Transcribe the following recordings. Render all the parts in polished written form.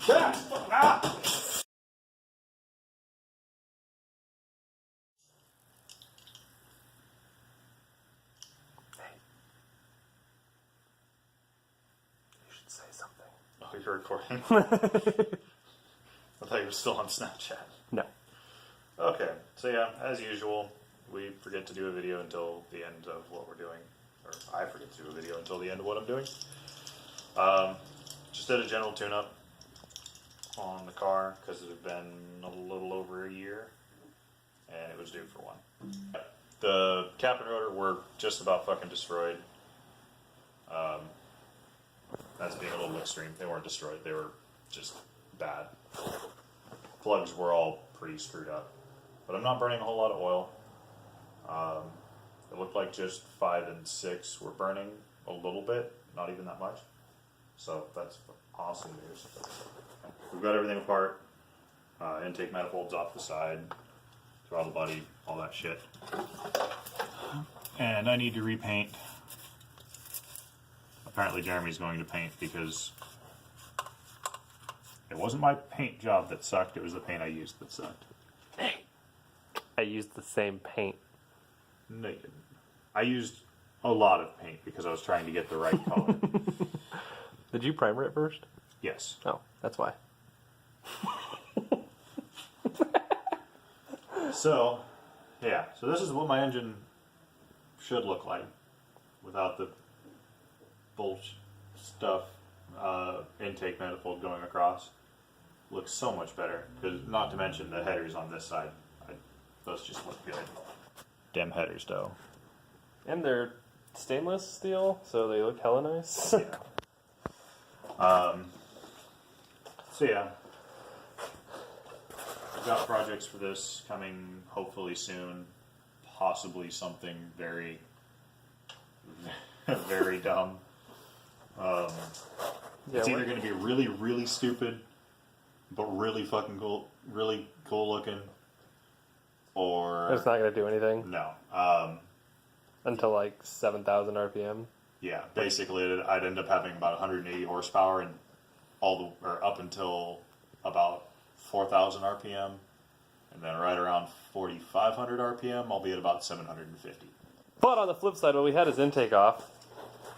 Ah! You should say something. Oh, you're recording. I thought you were still on Snapchat. No. Okay, so yeah, as usual, we forget to do a video until the end of what we're doing. Or I forget to do a video until the end of what I'm doing. Just did a general tune-up on the car because it had been a little over a year and it was due for one. The cap and rotor were just about fucking destroyed. That's being a little extreme. They weren't destroyed, they were just bad. Plugs were all pretty screwed up. But I'm not burning a whole lot of oil. It looked like just 5 and 6 were burning a little bit, not even that much. So that's awesome news. We've got everything apart. Intake manifolds off the side, throttle body, all that shit. And I need to repaint. Apparently Jeremy's going to paint because it wasn't my paint job that sucked, it was the paint I used that sucked. Hey, I used the same paint. No, you didn't. I used a lot of paint because I was trying to get the right color. Did you primer it first? Yes. Oh, that's why. So, yeah. So this is what my engine should look like without the bullshit stuff. Intake manifold going across. Looks so much better. Because not to mention the headers on this side. Those just look good. Damn headers, though. And they're stainless steel, so they look hella nice. Yeah. So yeah, we've got projects for this coming hopefully soon. Possibly something very, very dumb. It's either going to be really, really stupid, but really fucking cool, really cool looking, or It's not going to do anything no. until like 7,000 RPM. Yeah, basically, I'd end up having about 180 horsepower and up until about 4,000 RPM, and then right around 4,500 RPM, I'll be at about 750. But on the flip side, when we had his intake off,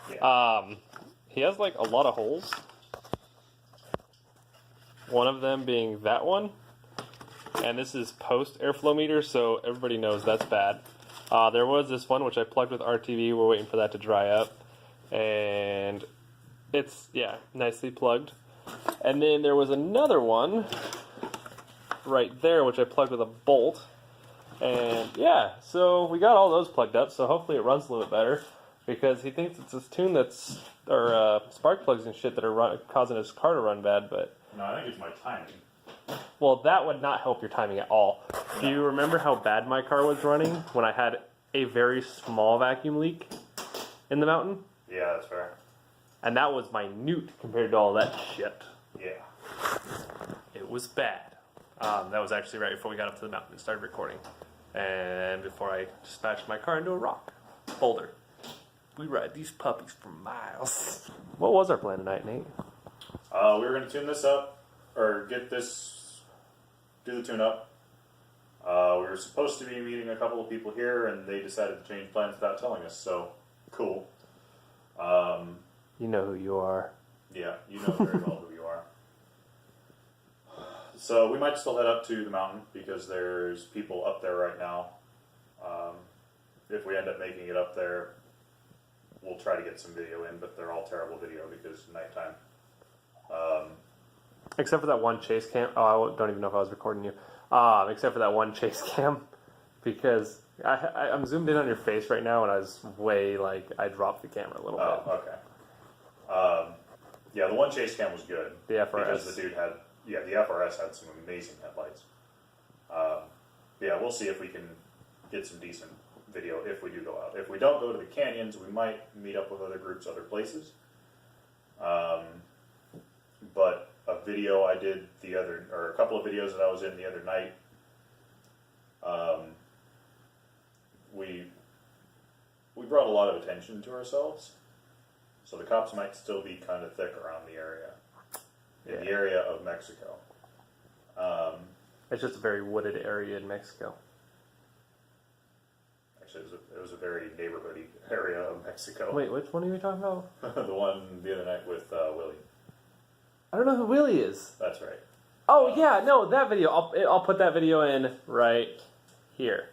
Yeah. he has like a lot of holes. One of them being that one, and this is post airflow meter, so everybody knows that's bad. There was this one which I plugged with RTV. We're waiting for that to dry up, and it's nicely plugged. And then there was another one right there which I plugged with a bolt, and so we got all those plugged up. So hopefully it runs a little bit better because he thinks it's this tune that's spark plugs and shit that are causing his car to run bad, but. No, I think it's my timing. Well, that would not help your timing at all. Do you remember how bad my car was running when I had a very small vacuum leak in the mountain? Yeah, that's fair. And that was minute compared to all that shit. Yeah. It was bad. That was actually right before we got up to the mountain and started recording. And before I dispatched my car into a rock boulder. We ride these puppies for miles. What was our plan tonight, Nate? We were going to tune this up, or do the tune-up. We were supposed to be meeting a couple of people here, and they decided to change plans without telling us, so cool. You know who you are. Yeah, you know very well who you are. So we might still head up to the mountain, because there's people up there right now. If we end up making it up there, we'll try to get some video in, but they're all terrible video because nighttime. Except for that one chase cam. Oh, I don't even know if I was recording you. Except for that one chase cam. Because I'm zoomed in on your face right now, and I was I dropped the camera a little bit. Oh, okay. Yeah, the one chase cam was good. The FRS. Because the dude had, the FRS had some amazing headlights. Yeah, we'll see if we can get some decent video if we do go out. If we don't go to the canyons, we might meet up with other groups, other places. But a video I did or a couple of videos that I was in the other night, we brought a lot of attention to ourselves. So the cops might still be kind of thick around the area. in the area of Mexico. It's just a very wooded area in Mexico. Actually, it was a very neighborhoody area of Mexico. Wait, which one are you talking about? The one the other night with Willie. I don't know who Willie is. That's right. Oh, yeah, no, that video. I'll put that video in right here.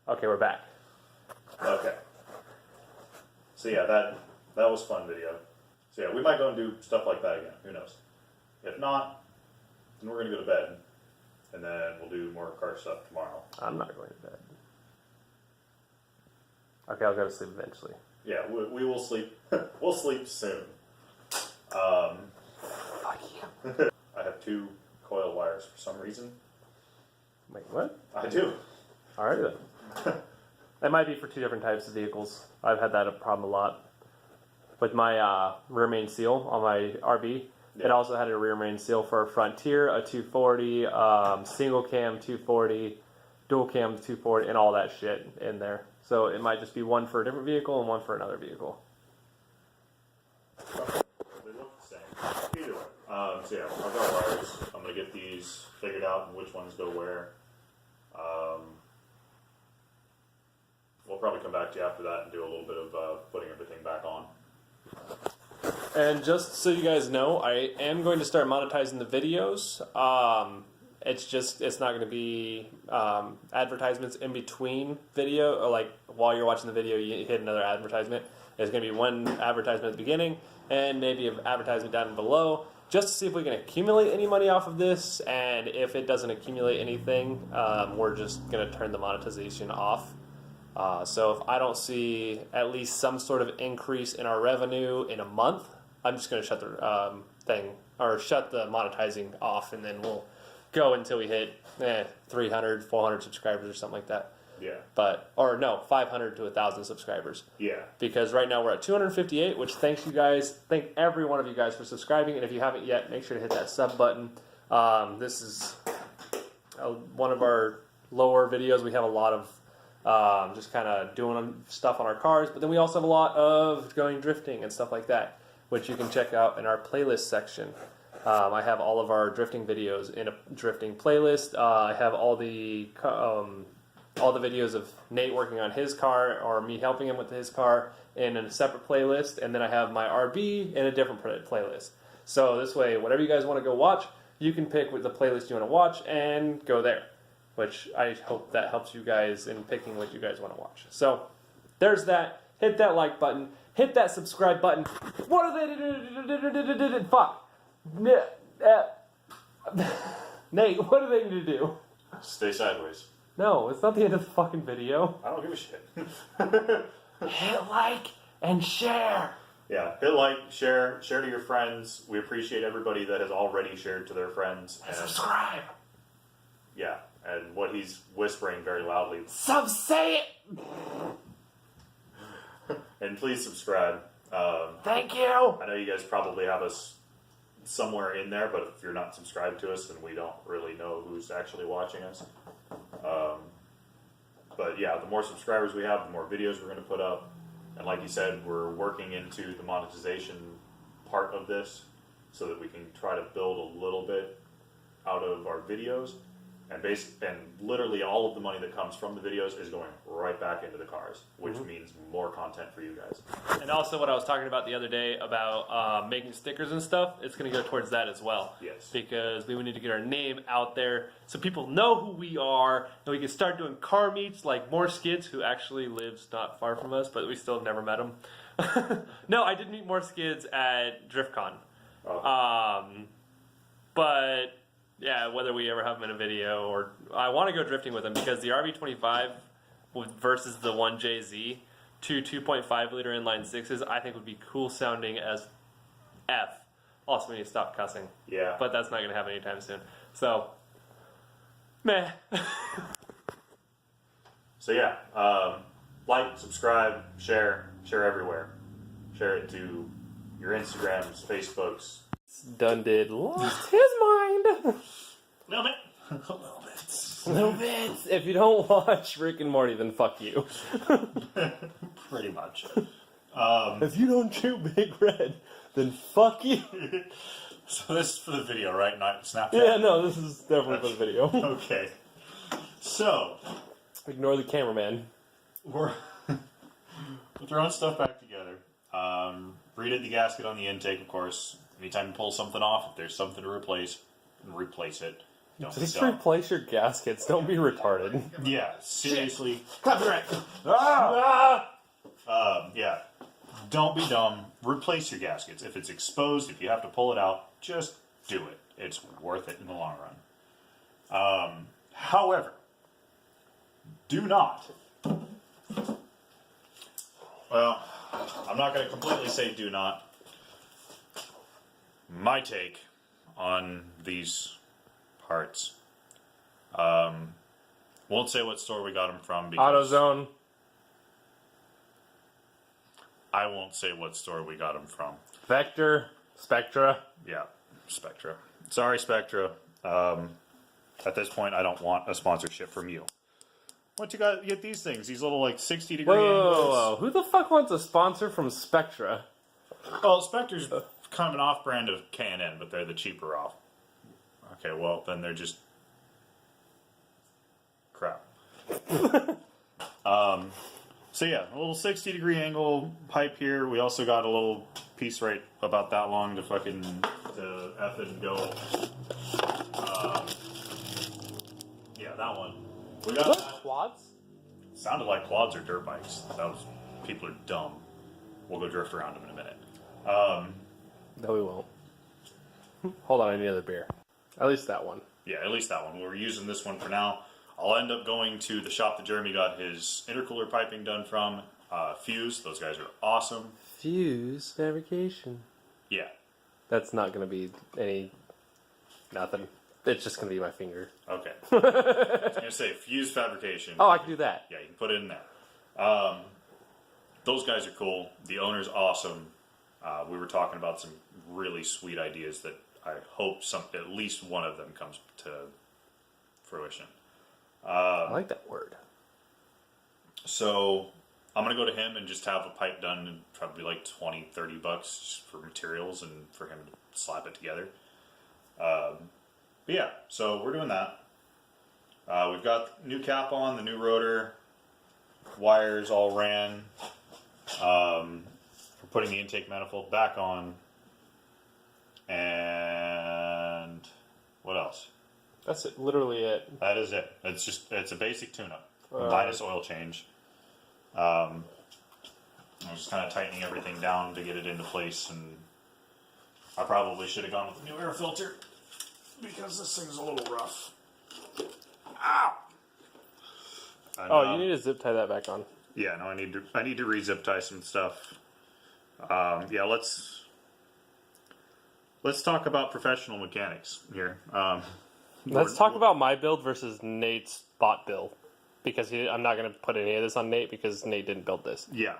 Okay, we're back. Okay. So yeah, that was a fun video. So yeah, we might go and do stuff like that again. Who knows? If not, then we're gonna go to bed, and then we'll do more car stuff tomorrow. I'm not going to bed. Okay, I'll go to sleep eventually. Yeah, we will sleep. We'll sleep soon. Fuck you. I have 2 coil wires for some reason. Wait, what? I do. Alright then. That might be for 2 different types of vehicles. I've had that problem a lot. With my rear main seal on my RV, it also had a rear main seal for a Frontier, a 240, single cam 240, dual cam 240, and all that shit in there. So it might just be one for a different vehicle and one for another vehicle. Okay. They look the same. Either way. So yeah, I've got wires. I'm going to get these figured out and which ones go where. We'll probably come back to you after that and do a little bit of putting everything back on. And just so you guys know, I am going to start monetizing the videos. It's not going to be advertisements in between video, or like while you're watching the video you hit another advertisement. There's going to be one advertisement at the beginning and maybe an advertisement down below, just to see if we can accumulate any money off of this. And if it doesn't accumulate anything, we're just going to turn the monetization off. So if I don't see at least some sort of increase in our revenue in a month, I'm just going to shut the shut the monetizing off, and then we'll go until we hit 300, 400 subscribers or something like that. Yeah. 500 to 1,000 subscribers. Yeah. Because right now we're at 258, which thank every one of you guys for subscribing, and if you haven't yet, make sure to hit that sub button. This is one of our lower videos. We have a lot of just kind of doing stuff on our cars, but then we also have a lot of going drifting and stuff like that, which you can check out in our playlist section. I have all of our drifting videos in a drifting playlist. I have all the videos of Nate working on his car or me helping him with his car in a separate playlist, and then I have my RV in a different playlist. So this way, whatever you guys want to go watch, you can pick the playlist you want to watch and go there. Which I hope that helps you guys in picking what you guys want to watch. So, there's that. Hit that like button. Hit that subscribe button. What are they? Fuck. Nate, what do they need to do? Stay sideways. No, it's not the end of the fucking video. I don't give a shit. Hit like and share. Yeah, hit like, share to your friends. We appreciate everybody that has already shared to their friends. And subscribe. Yeah. And what he's whispering very loudly. Say it! And please subscribe. Thank you! I know you guys probably have us somewhere in there, but if you're not subscribed to us, then we don't really know who's actually watching us. But yeah, the more subscribers we have, the more videos we're going to put up. And like you said, we're working into the monetization part of this so that we can try to build a little bit out of our videos. and literally all of the money that comes from the videos is going right back into the cars, which means more content for you guys. And also what I was talking about the other day about making stickers and stuff, it's going to go towards that as well. Yes. Because we need to get our name out there so people know who we are, and we can start doing car meets like More Skids, who actually lives not far from us, but we still have never met him. No, I did meet More Skids at DriftCon. Oh. But yeah, whether we ever have him in a video, or I want to go drifting with him because the RV25 versus the 1JZ, two 2.5 liter inline sixes, I think would be cool sounding as F. Also, we need to stop cussing. Yeah. But that's not going to happen anytime soon. So, meh. So yeah, like, subscribe, share everywhere. Share it to your Instagrams, Facebooks. Done did lost his mind. Little bit. Little bits. If you don't watch Rick and Morty, then fuck you. Pretty much. If you don't chew Big Red, then fuck you. So this is for the video, right? Not Snapchat? Yeah, no, this is definitely for the video. Okay. So, Ignore the cameraman. we're throwing stuff back together. Redid the gasket on the intake, of course. Anytime you pull something off, if there's something to replace it. Don't be Just dumb. replace your gaskets. Don't be retarded. Yeah, seriously. Copyright. Yeah. Don't be dumb. Replace your gaskets. If it's exposed, if you have to pull it out, just do it. It's worth it in the long run. However, do not. Well, I'm not going to completely say do not. My take on these parts. Won't say what store we got them from because AutoZone. I won't say what store we got them from. Vector. Spectra. Yeah, Spectra. Sorry, Spectra. At this point, I don't want a sponsorship from you. What you got? You get these things. These little like 60-degree angles. Who the fuck wants a sponsor from Spectra? Well, Spectra's kind of an off-brand of K&N, but they're the cheaper off. Okay, well then they're just crap. So yeah, a little 60-degree angle pipe here. We also got a little piece right about that long to F and go. Yeah, that one. We got What? that. Quads? Sounded like quads or dirt bikes. People are dumb. We'll go drift around them in a minute. No, we won't. Hold on, I need another beer. At least that one. Yeah, at least that one. We're using this one for now. I'll end up going to the shop that Jeremy got his intercooler piping done from. Fuse. Those guys are awesome. Fuse fabrication. Yeah. That's not going to be nothing. It's just going to be my finger. Okay. I was going to say Fuse fabrication. Oh, I can do that. Yeah, you can put it in there. Those guys are cool. The owner's awesome. We were talking about some really sweet ideas that I hope at least one of them comes to fruition. I like that word. So I'm going to go to him and just have a pipe done in probably like $20-$30 just for materials and for him to slap it together. But yeah, so we're doing that. We've got new cap on, the new rotor, wires all ran. We're putting the intake manifold back on. And what else? That's it. Literally it. That is it. It's a basic tune-up minus oil change. I'm just kind of tightening everything down to get it into place, and I probably should have gone with the new air filter because this thing's a little rough. Ow! And, You need to zip tie that back on. Yeah, no, I need to re-zip tie some stuff. Yeah, let's talk about professional mechanics here. Let's talk about my build versus Nate's bot build. Because I'm not going to put any of this on Nate because Nate didn't build this. Yeah.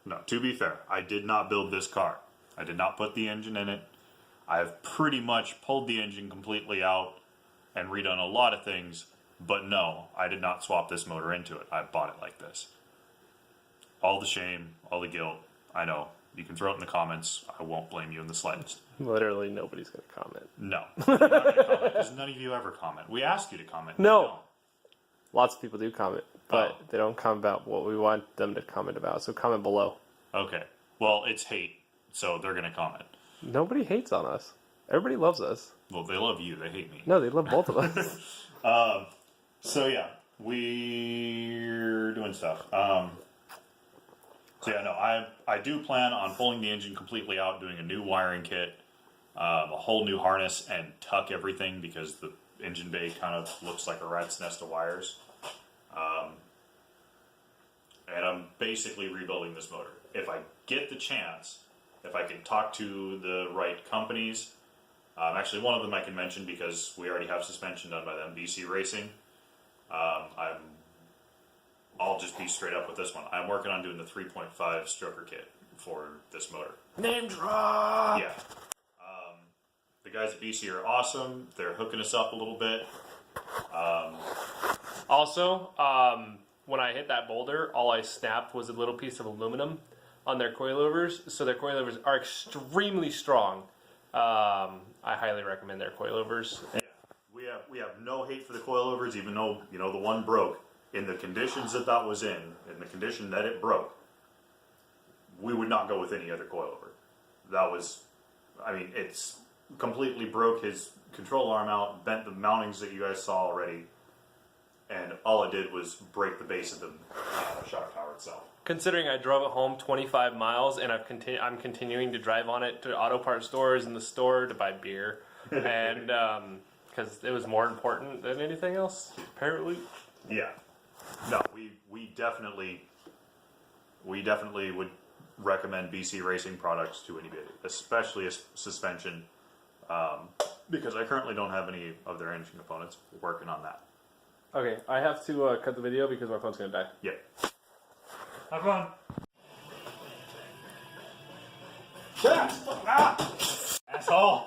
No, to be fair, I did not build this car. I did not put the engine in it. I've pretty much pulled the engine completely out and redone a lot of things, but no, I did not swap this motor into it. I bought it like this. All the shame, all the guilt, I know. You can throw it in the comments. I won't blame you in the slightest. Literally nobody's going to comment. No. You're not going to comment because none of you ever comment. We ask you to comment. No. You don't. Lots of people do comment, but they don't comment about what we want them to comment about. So comment below. Okay. Well, it's hate, so they're going to comment. Nobody hates on us. Everybody loves us. Well, they love you. They hate me. No, they love both of us. So yeah, we're doing stuff. So yeah, no, I do plan on pulling the engine completely out, doing a new wiring kit, a whole new harness, and tuck everything because the engine bay kind of looks like a rat's nest of wires. And I'm basically rebuilding this motor. If I get the chance, if I can talk to the right companies, actually one of them I can mention because we already have suspension done by them, BC Racing. I'll just be straight up with this one. I'm working on doing the 3.5 stroker kit for this motor. Name drop! Yeah. The guys at BC are awesome. They're hooking us up a little bit. Also, when I hit that boulder, all I snapped was a little piece of aluminum on their coilovers. So their coilovers are extremely strong. I highly recommend their coilovers. Yeah. We have no hate for the coilovers, even though the one broke. In the conditions that was in the condition that it broke, we would not go with any other coilover. That was, it's completely broke his control arm out, bent the mountings that you guys saw already, and all it did was break the base of the shock tower itself. Considering I drove it home 25 miles and I'm continuing to drive on it to auto parts stores in the store to buy beer, and because it was more important than anything else, apparently. Yeah. No, we definitely would recommend BC Racing products to anybody, especially a suspension, because I currently don't have any of their engine components. We're working on that. Okay, I have to cut the video because my phone's going to die. Yep. Have fun. Asshole!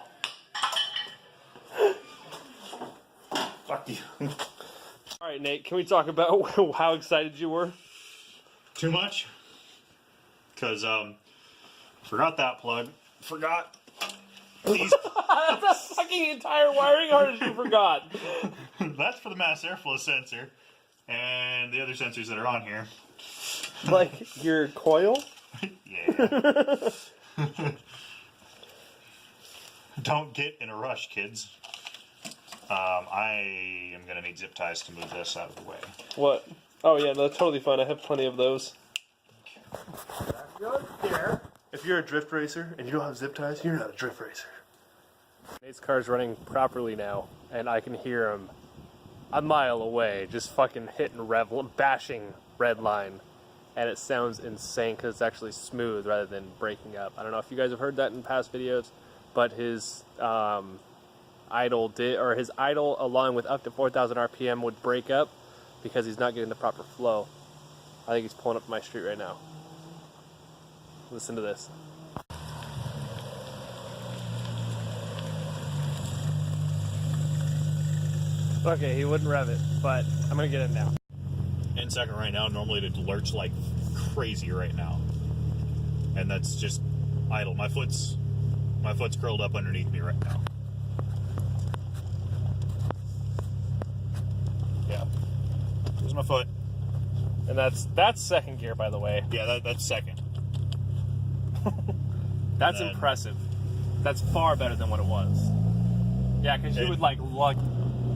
Fuck you. All right, Nate, can we talk about how excited you were? Too much? Because, forgot that plug. Forgot these. That's a fucking entire wiring harness you forgot. That's for the mass airflow sensor and the other sensors that are on here. Like your coil? Yeah. Don't get in a rush, kids. I am going to need zip ties to move this out of the way. What? Oh yeah, that's totally fine. I have plenty of those. If you're a drift racer and you don't have zip ties, you're not a drift racer. Nate's car's running properly now, and I can hear him a mile away, just fucking hitting bashing red line. And it sounds insane because it's actually smooth rather than breaking up. I don't know if you guys have heard that in past videos, but his idle along with up to 4,000 RPM would break up because he's not getting the proper flow. I think he's pulling up my street right now. Listen to this. Okay, he wouldn't rev it, but I'm gonna get in now. In second right now, normally it'd lurch like crazy right now. And that's just idle. My foot's curled up underneath me right now. Yeah. There's my foot. And that's second gear, by the way. Yeah, that's second. That's impressive. That's far better than what it was. Yeah, because you would like lug.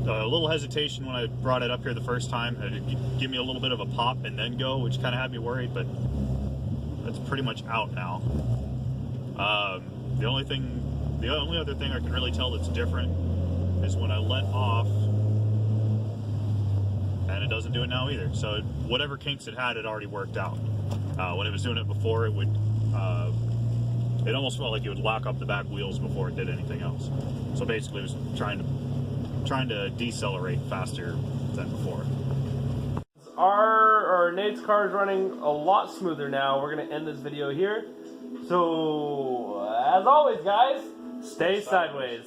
A little hesitation when I brought it up here the first time. It'd give me a little bit of a pop and then go, which kind of had me worried, but that's pretty much out now. The only other thing I can really tell that's different is when I let off, and it doesn't do it now either. So whatever kinks it had already worked out. When it was doing it before, it would, it almost felt like it would lock up the back wheels before it did anything else. So basically, it was trying to decelerate faster than before. Our Nate's car is running a lot smoother now. We're going to end this video here. So, as always, guys, stay sideways.